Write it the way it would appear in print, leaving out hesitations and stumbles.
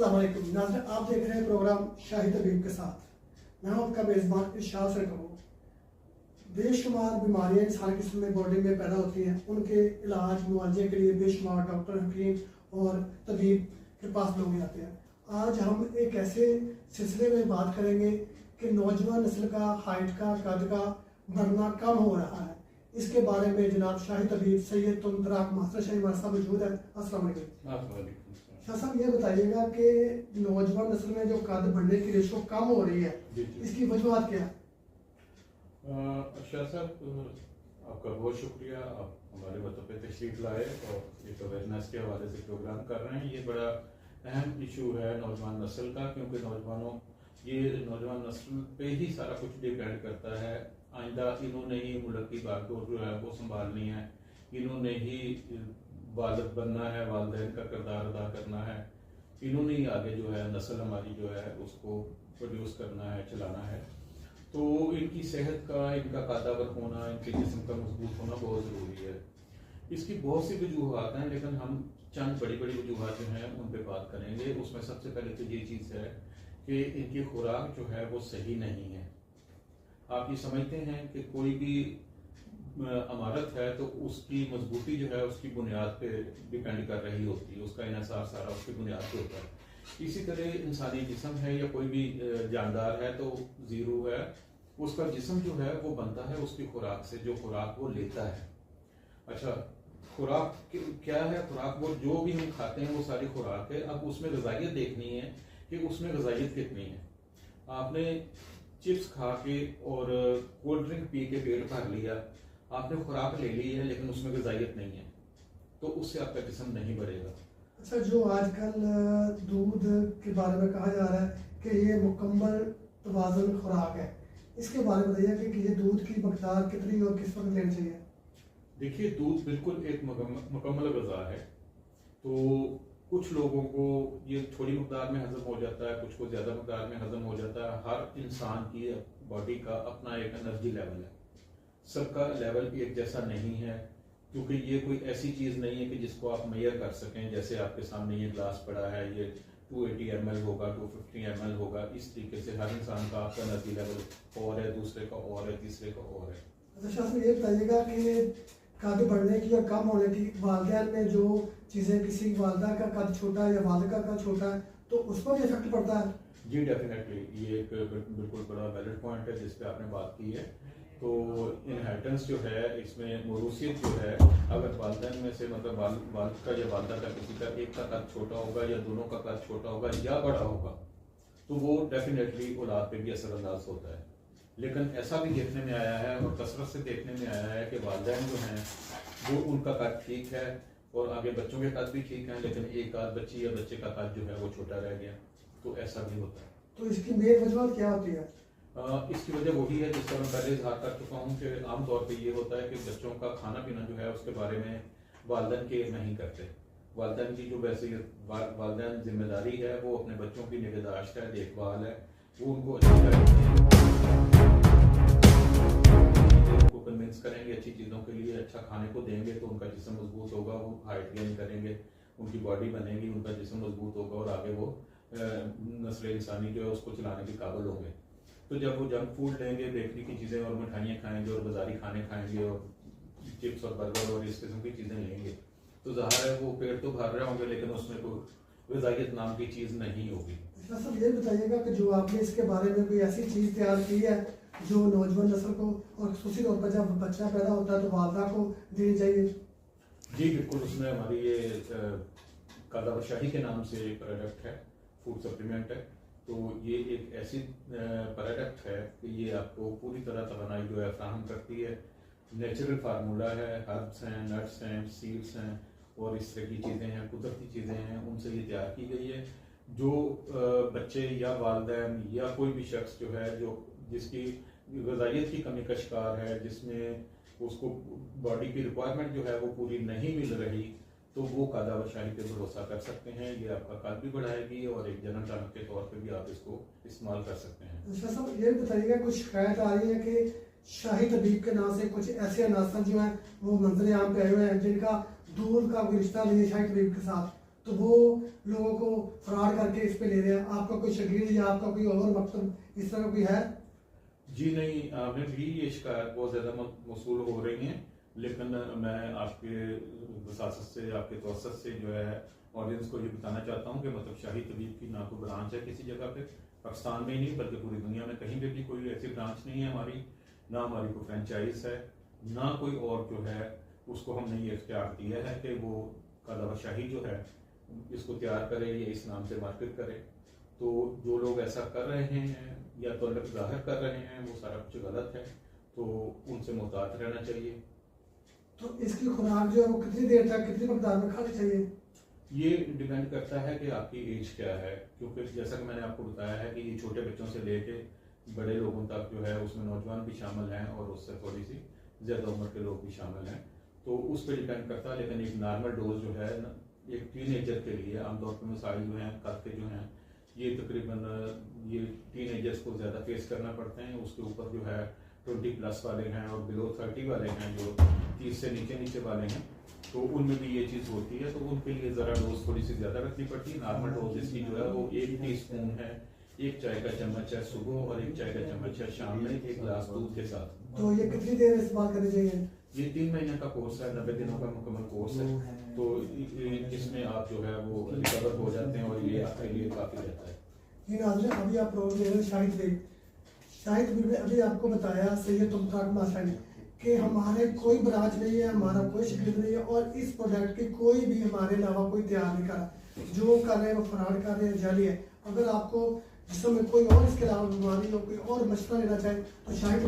अस्सलाम वालेकुम नाज़रीन, आप देख रहे हैं प्रोग्राम शाही तबीब के साथ। मैं हूं आपका मेज़बान इरशाद सर कपूर। बेशुमार बीमारियां इंसान की जिस्म में बॉडी में पैदा होती हैं, उनके इलाज मुआवजे के लिए बेशुमार डॉक्टर, हकीम और तबीब के पास लोग आते हैं। आज हम एक ऐसे सिलसिले में बात करेंगे कि नौजवान नस्ल का हाइट का कद का बढ़ना कम हो रहा है। इसके बारे में जनाब शाही तबीब सैयद तुंतराक मास्टर शाही हमारे साथ मौजूद है। अस्सलाम वालेकुम शाह साहब, ये बताइएगा कि नौजवान नस्ल में जो कद बढ़ने की रेशो कम हो रही है, इसकी वजूहत क्या है? शाह साहब, आपका बहुत शुक्रिया, आप हमारे वतन पे तशरीफ लाए और एक अवेयरनेस के हवाले से प्रोग्राम कर रहे हैं। ये बड़ा अहम इशू है नौजवान नस्ल का, क्योंकि नौजवान नस्ल पे ही सारा कुछ डिपेंड करता है। आइंदा इन्होंने ही मुल्क की बागडोर जो है वो संभालनी है, इन्होंने ही वालिद बनना है, वालिदैन का किरदार अदा करना है, इन्होंने ही आगे जो है नस्ल हमारी जो है उसको प्रोड्यूस करना है, चलाना है। तो इनकी सेहत का, इनका कादावर होना, इनके जिस्म का मजबूत होना बहुत ज़रूरी है। इसकी बहुत सी वजूहत हैं, लेकिन हम चंद बड़ी बड़ी वजूहत जो हैं उन पर बात करेंगे। उसमें सबसे पहले तो ये चीज़ है कि इनकी खुराक जो है वो सही नहीं है। आप ये समझते हैं कि कोई भी इमारत है तो उसकी मजबूती जो है उसकी बुनियाद पे डिपेंड कर रही होती है, उसका इन्हिसार सारा उसकी बुनियाद पे होता है। इसी तरह इंसानी जिस्म है या कोई भी जानदार है तो जीरो है, उसका जिस्म जो है वो बनता है उसकी खुराक से, जो खुराक वो लेता है। अच्छा, खुराक क्या है? खुराक वो जो भी हम खाते हैं वो सारी खुराक है। अब उसमें ग़िज़ाइयत देखनी है कि उसमें ग़िज़ाइयत कितनी है। आपने चिप्स खा के और कोल्ड ड्रिंक पी के पेट भर लिया, आपने खुराक ले ली है लेकिन उसमें ग़िज़ाइयत नहीं है, तो उससे आपका जिस्म नहीं बढ़ेगा। अच्छा, जो आजकल दूध के बारे में कहा जा रहा है कि ये मुकम्मल तवाज़ुन खुराक है, इसके बारे में बताइए कि ये दूध की मकदार कितनी और किस वक्त लेनी चाहिए? देखिए, दूध बिल्कुल एक मुकम्मल ग़िज़ा है। तो कुछ लोगों को ये थोड़ी मकदार में हजम हो जाता है, कुछ को ज़्यादा मकदार में हजम हो जाता है। हर इंसान की बॉडी का अपना एक एनर्जी लेवल है, सबका लेवल एक जैसा नहीं है, क्योंकि ये कोई ऐसी चीज़ नहीं है कि जिसको आप मेजर कर सकें। जैसे आपके सामने ये ग्लास पड़ा है, ये 280 ml होगा, 250 ml होगा, इस तरीके से हर इंसान का आपका एनर्जी लेवल और है, दूसरे का और है, तीसरे का और है। अच्छा शाह, ये बताइएगा कि कद बढ़ने की या कम होने की वालिदैन में जो चीज़ें, किसी वालदा का कद छोटा है या वालिद का कद छोटा है तो उस पर भी इफेक्ट पड़ता है? जी डेफिनेटली, ये एक बिल्कुल बड़ा वैलिड पॉइंट है जिस पे आपने बात की है। तो इनहेरिटेंस जो है, इसमें मौरूसियत जो है, अगर वालिदैन में से मतलब वालिद का या वालदा का किसी का एक का कद छोटा होगा या दोनों का कद छोटा होगा या बड़ा होगा, तो वो डेफिनेटली औलाद पे भी असरअंदाज होता है। लेकिन ऐसा भी देखने में आया है और कसरत से देखने में आया है कि वालिदैन जो हैं वो उनका कद ठीक है और आगे बच्चों के कद भी ठीक है, लेकिन एक आध बच्ची या बच्चे का कद जो है वो छोटा रह गया, तो ऐसा भी होता है। तो इसकी मेन वजह क्या होती है? इसकी वजह वही है जिसका मैं पहले इजहार कर चुका हूँ कि आमतौर पे ये होता है कि बच्चों का खाना पीना जो है उसके बारे में वालिदैन केयर नहीं करते। वालिदैन की जो वैसे वालिदैन जिम्मेदारी है वो अपने बच्चों की निगहदाश्त है, देखभाल है, वो उनको कन्विंस करेंगे अच्छी चीज़ों के लिए, अच्छा खाने को देंगे तो उनका जिस्म मजबूत होगा, वो हाइट गेन करेंगे, उनकी बॉडी बनेगी, उनका जिस्म मजबूत होगा और आगे वो नस्ल इंसानी जो है उसको चलाने के काबिल होंगे। तो जब वो जंक फूड लेंगे, बेकरी की चीज़ें और मिठाइयाँ खाएंगे और बाजारी खाने खाएंगे और चिप्स और बर्गर और इस किस्म की चीज़ें लेंगे, तो ज़ाहिर है वो पेट तो भर रहे होंगे लेकिन उसमें कोई ग़िज़ाइयत नाम की चीज़ नहीं होगी। सर ये बताइएगा कि जो आपने इसके बारे में कोई ऐसी चीज़ तैयार की है जो नौजवान नस्ल को और खुसूसी तौर पर जब बच्चा पैदा होता है तो वालदा को देनी चाहिए? जी बिल्कुल, उसमें हमारी ये कादावर शाही के नाम से एक प्रोडक्ट है, फूड सप्लीमेंट है। तो ये एक ऐसी प्रोडक्ट है कि ये आपको पूरी तरह तवानाई जो है फराहम करती है। नेचुरल फार्मूला है, हर्ब्स हैं, नट्स हैं, सीड्स हैं और इस तरह की चीज़ें हैं, कुदरती चीज़ें हैं, उनसे ये तैयार की गई है। जो बच्चे या वालिदैन या कोई भी शख्स जो है जिसकी ग़िज़ाइयत की कमी का शिकार है, जिसमें उसको बॉडी की रिक्वायरमेंट जो है वो पूरी नहीं मिल रही, तो वो कादावर शाही पे भरोसा कर सकते हैं। ये आपका कद भी बढ़ाएगी और एक जनरल टॉनिक के तौर पे भी आप इसको इस्तेमाल कर सकते हैं। अच्छा साहब, ये बताइएगा कुछ शिकायत आ रही है कि शाही तबीब के नाम से कुछ ऐसे अनासर जो हैं वो मंजर आम पे आए हुए हैं जिनका दूर का कोई रिश्ता नहीं है शाही तबीब के साथ, तो वो लोगों को फ्रॉड करके इस पे ले रहे हैं। आपका कोई शकील या आपका कोई और मकसद इस तरह कोई है? जी नहीं, हमें भी ये शिकायत बहुत ज़्यादा मौसूल हो रही हैं, लेकिन मैं आपके वसासत से, आपके तवसत से जो है ऑडियंस को ये बताना चाहता हूँ कि मतलब शाही तबीब की ना कोई ब्रांच है किसी जगह पे, पाकिस्तान में ही नहीं बल्कि पूरी दुनिया में कहीं पे भी कोई ऐसी ब्रांच नहीं है हमारी, ना हमारी कोई फ्रेंचाइज है, ना कोई और जो है उसको हमने ये इख्तियार दिया है कि वो काला शाही जो है इसको तैयार करे या इस नाम से मार्केट करे। तो जो लोग ऐसा कर रहे हैं या तो जाहिर कर रहे हैं वो सारा कुछ गलत है, तो उनसे मुहतात रहना चाहिए। तो इसकी खुराक जो है वो कितनी देर तक कितनी मकदार में खानी चाहिए? ये डिपेंड करता है कि आपकी एज क्या है, क्योंकि जैसा कि मैंने आपको बताया है कि ये छोटे बच्चों से लेके बड़े लोगों तक जो है उसमें नौजवान भी शामिल हैं और उससे थोड़ी सी ज़्यादा उम्र के लोग भी शामिल हैं, तो उस पर डिपेंड करता है। लेकिन एक नॉर्मल डोज जो है एक टीनेजर के लिए आमतौर पर मिसाइल जो हैं करते जो हैं ये तकरीबन ये टीनेजर्स को ज़्यादा फेस करना पड़ते हैं। उसके ऊपर जो है 20+ वाले हैं और बिलो 30 वाले हैं, जो 30 से नीचे वाले हैं, तो उनमें भी ये चीज़ होती है, तो उनके लिए ज़रा डोज थोड़ी सी ज़्यादा रखनी पड़ती है। नॉर्मल डोज इसकी जो है वो 1 टीस्पून है, 1 चाय का चम्मच है सुबह और 1 चाय का चम्मच है शाम में 1 गिलास दूध के साथ। तो ये कितनी देर इस्तेमाल करनी चाहिए? ये 3 महीने का कोर्स है, 90 दिनों का मुकम्मल कोर्स है, तो इसमें आप जो है वो रिकवर हो जाते हैं और ये आपके लिए काफ़ी रहता है। जी नाज़रीन, अभी आप प्रोग्राम दे रहे हैं शाहिद तबीब ने अभी आपको बताया सैयद तुमताक मासा ने कि हमारे कोई ब्रांच नहीं है, हमारा कोई शिकायत नहीं है और इस प्रोडक्ट की कोई भी हमारे अलावा कोई तैयार नहीं करा। जो कर रहे हैं वो फ्रॉड कर रहे हैं, जाली है। अगर आपको जिसमें कोई और इसके अलावा बीमारी हो, कोई और मशवरा लेना चाहे तो शाहिद